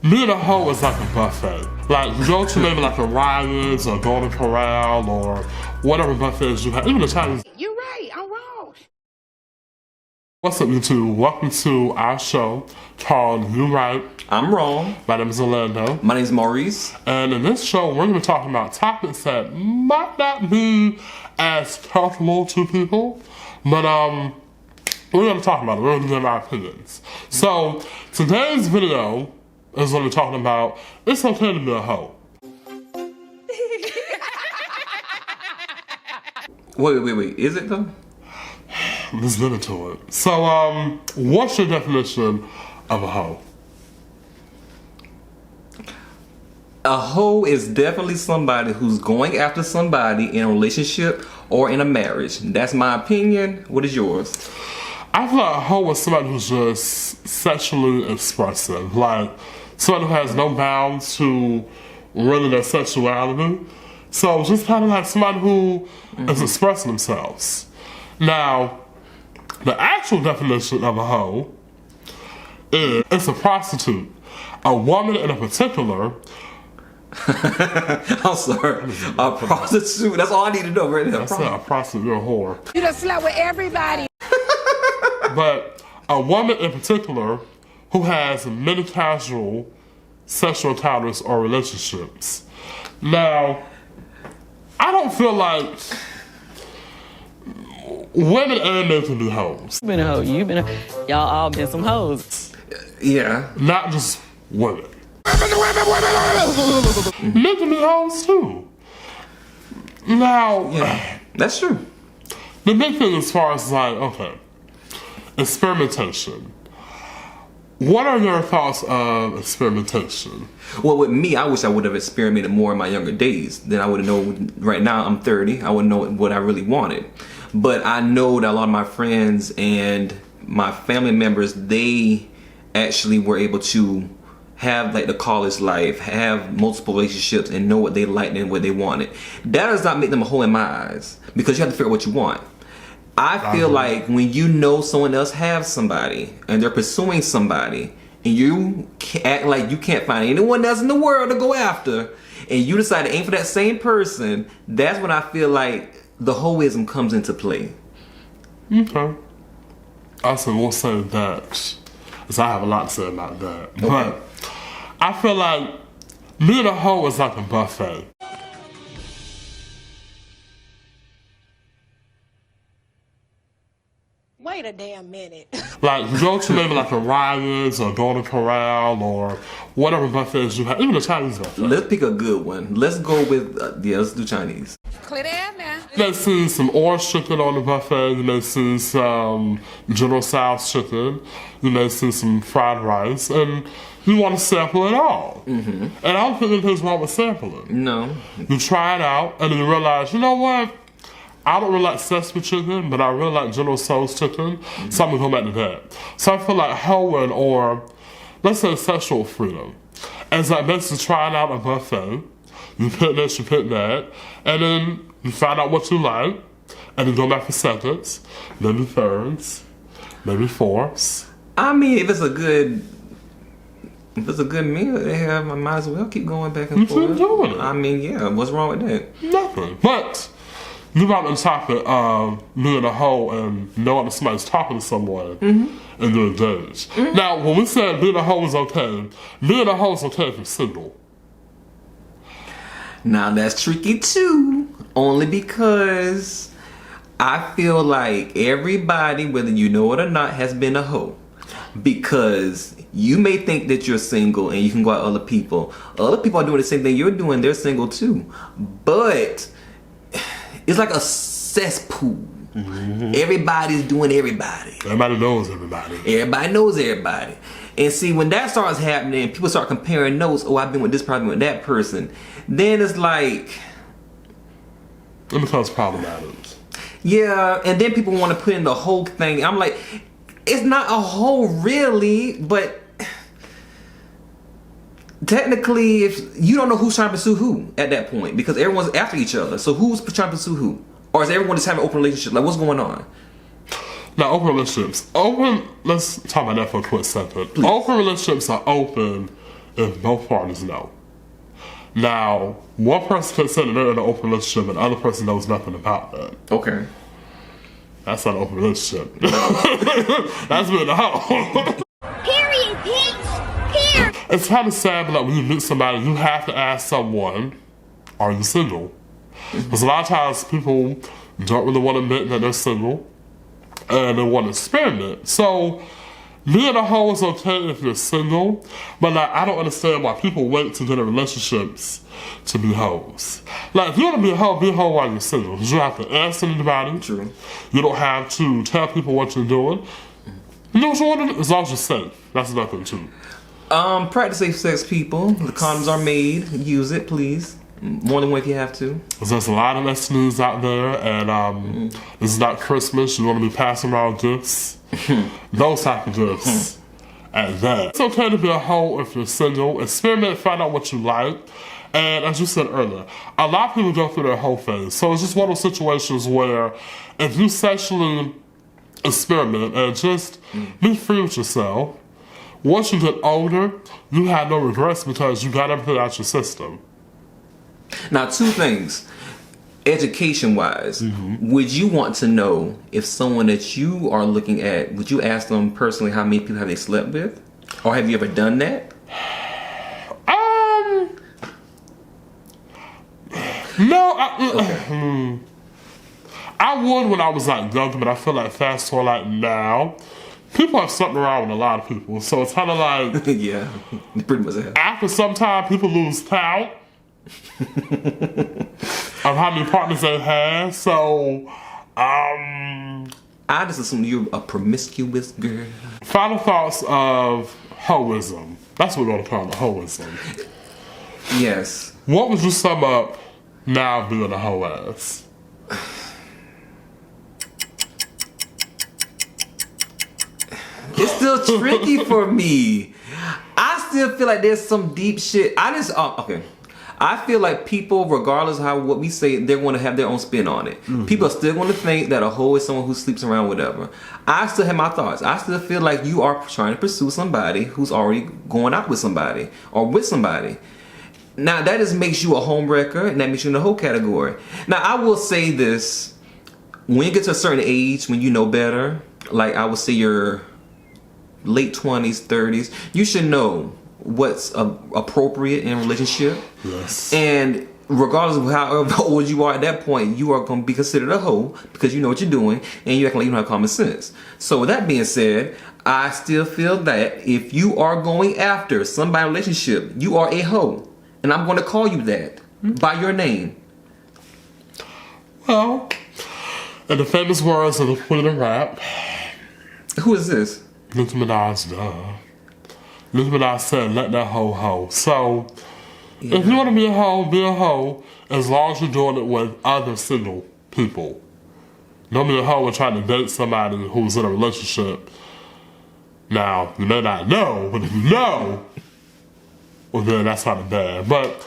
Being a hoe is like a buffet. Like, you go to maybe like a Ryan's or Golden Corral or whatever buffets you have, even the Chinese. You're right, I'm wrong. What's up, YouTube? Welcome to our show called You Right, I'm Wrong. My name is Orlando. My name is Maurice. And in this show, we're going to be talking about topics that might not be as comfortable to people, but we're going to talk about it. We're going to give our opinions. So, today's video is going to be talking about it's okay to be a hoe. Wait. Is it though? Let's get into it. So, what's your definition of a hoe? A hoe is definitely somebody who's going after somebody in a relationship or in a marriage. That's my opinion. What is yours? I feel like a hoe is somebody who's just sexually expressive. Like, somebody who has no bounds to really their sexuality. So, just kind of like somebody who is expressing themselves. Now, the actual definition of a hoe is it's a prostitute. A woman in a particular. I'm sorry. A prostitute. That's all I need to know right now. I said a prostitute, you're a whore. You done slept with everybody. But a woman in particular who has many casual sexual encounters or relationships. Now, I don't feel like women and men can be hoes. You've been a hoe. Y'all all been some hoes. Yeah. Not just women. Men can be hoes too. Now, Yeah. That's true. the big thing as far as like, okay, experimentation. What are your thoughts of experimentation? Well, with me, I wish I would have experimented more in my younger days. Then I would have known. Right now, I'm 30. I would know what I really wanted. But I know that a lot of my friends and my family members, they actually were able to have like the college life, have multiple relationships, and know what they liked and what they wanted. That does not make them a hoe in my eyes, because you have to figure out what you want. I feel like when you know someone else has somebody and they're pursuing somebody, and you act like you can't find anyone else in the world to go after, and you decide to aim for that same person, that's when I feel like the hoism comes into play. Okay. Also, we'll say that, because I have a lot to say about that. Okay. But I feel like being a hoe is like a buffet. Wait a damn minute. Like, you go to maybe like a Ryan's or Golden Corral or whatever buffets you have, even the Chinese buffet. Let's pick a good one. Let's go with, let's do Chinese. Clear that now. You may see some orange chicken on the buffet, you may see some General Tso's chicken, you may see some fried rice, and you want to sample it all. And I don't think anything's wrong with sampling. No. You try it out, and then you realize, you know what? I don't really like sesame chicken, but I really like General Tso's chicken, so I'm gonna go back to that. So I feel like hoeing, or let's say sexual freedom, is like basically trying out a buffet. You pick this, you pick that, and then you find out what you like, and then go back for seconds, maybe thirds, maybe fourths. I mean, if it's a good meal they have, I might as well keep going back and forth. Keep doing it. I mean, yeah, what's wrong with that? Nothing. But you brought the topic of being a hoe and knowing that somebody's talking to someone and you're engaged. Now, when we said being a hoe is okay, being a hoe is okay if you're single. Now that's tricky too, only because I feel like everybody, whether you know it or not, has been a hoe. Because you may think that you're single and you can go out with other people. Other people are doing the same thing you're doing, they're single too. But it's like a cesspool. Everybody's doing everybody. Everybody knows everybody. Everybody knows everybody. And see, when that starts happening, people start comparing notes. Oh, I've been with this person, with that person. Then it's like, It becomes problematic. yeah. And then people want to put in the whole thing. I'm like, it's not a whole really, but technically, if you don't know who's trying to pursue who at that point, because everyone's after each other. So who's trying to pursue who? Or is everyone just having an open relationship? Like, what's going on? Now, open relationships. Let's talk about that for a quick second. Please. Open relationships are open if both parties know. Now, one person can say that they're in an open relationship and the other person knows nothing about that. Okay. That's not an open relationship. That's being a hoe. Period, bitch. Period. It's kind of sad, but like when you meet somebody, you have to ask someone, are you single? Because a lot of times people don't really want to admit that they're single and they want to experiment. So being a hoe is okay if you're single, but like I don't understand why people wait to get in relationships to be hoes. Like if you want to be a hoe while you're single. Because you don't have to ask anybody. True. You don't have to tell people what you're doing. You know what you want to do? As long as you're safe. That's another thing too. Practice safe sex, people. The condoms are made. Use it, please. More than one if you have to. There's a lot of STDs out there, and this is not Christmas. You want to be passing around gifts. Those type of gifts. And that. It's okay to be a hoe if you're single. Experiment, find out what you like. And as you said earlier, a lot of people go through their hoe phase. So it's just one of those situations where if you sexually experiment and just be free with yourself, once you get older, you have no regrets because you got everything out your system. Now, two things. Education-wise, would you want to know if someone that you are looking at, would you ask them personally how many people have they slept with? Or have you ever done that? No, I would when I was like younger, but I feel like fast forward like now, people have slept around with a lot of people, so it's kind of like Yeah, pretty much have. after some time, people lose count of how many partners they have. So, I just assume you're a promiscuous girl. final thoughts of hoism. That's what we're gonna call it, hoism. Yes. What would you sum up now being a hoe as? It's still tricky for me. I still feel like there's some deep shit. Okay. I feel like people, regardless of what we say, they're going to have their own spin on it. People are still going to think that a hoe is someone who sleeps around, whatever. I still have my thoughts. I still feel like you are trying to pursue somebody who's already going out with somebody or with somebody. Now, that just makes you a homewrecker, and that makes you in the hoe category. Now, I will say this. When you get to a certain age, when you know better, like I would say your late 20s, 30s, you should know what's appropriate in a relationship. Yes. And regardless of how old you are at that point, you are going to be considered a hoe because you know what you're doing and you act like you don't have common sense. So with that being said, I still feel that if you are going after somebody's relationship, you are a hoe. And I'm going to call you that by your name. Well, in the famous words of the queen of rap, Who is this? Nicki Minaj, duh. Nicki Minaj said, let that hoe hoe. So, if you want to be a hoe, as long as you're doing it with other single people. Don't be a hoe and trying to date somebody who's in a relationship. Now, you may not know, but if you know, well then that's kind of bad. But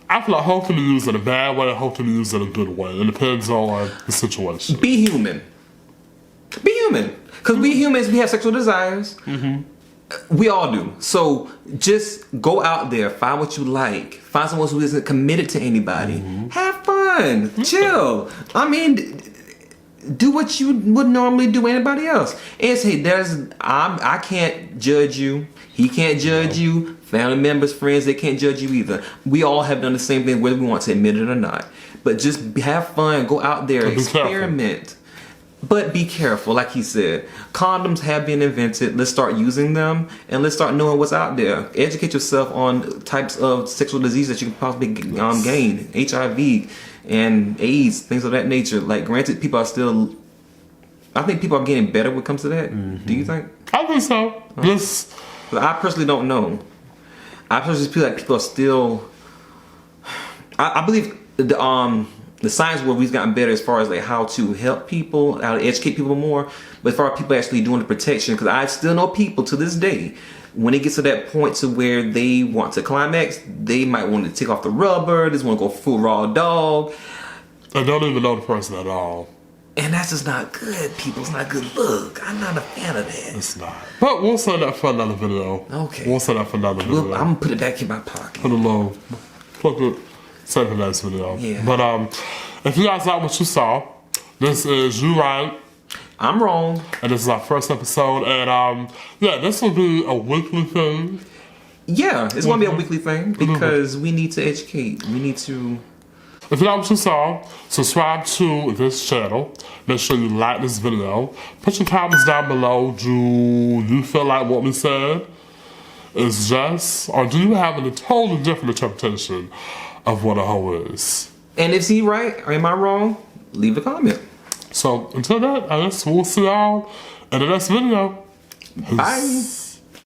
I feel like hoe can be used in a bad way, hoe can be used in a good way. It depends on the situation. Be human. Be human. Because we humans, we have sexual desires. We all do. So just go out there, find what you like, find someone who isn't committed to anybody. Have fun, chill. I mean, do what you would normally do anybody else. And say, I can't judge you. He can't judge you. Family members, friends, they can't judge you either. We all have done the same thing, whether we want to admit it or not. But just have fun, go out there, experiment. But be careful, like he said. Condoms have been invented. Let's start using them and let's start knowing what's out there. Educate yourself on types of sexual disease that you can possibly gain. HIV and AIDS, things of that nature. Like, granted, I think people are getting better when it comes to that. Do you think? I think so. I personally don't know. I personally feel like people are still... I believe the science world, we've gotten better as far as like how to help people, how to educate people more. But as far as people actually doing the protection, because I still know people to this day, when it gets to that point to where they want to climax, they might want to take off the rubber, they just want to go full raw dog. I don't even know the person at all. And that's just not good, people. It's not a good look. I'm not a fan of that. It's not. But we'll say that for another video. Okay. We'll say that for another video. I'm gonna put it back in my pocket. Put a little, plug it, save the next video. Yeah. But if you guys like what you saw, this is You Right. I'm wrong. And this is our first episode. And yeah, this will be a weekly thing. Yeah, it's gonna be a weekly thing because we need to educate. We need to. If you like what you saw, subscribe to this channel. Make sure you like this video. Put your comments down below. Do you feel like what we said is just, or do you have a totally different interpretation of what a hoe is? And is he right or am I wrong? Leave a comment. So until then, I guess we'll see y'all in the next video. Bye.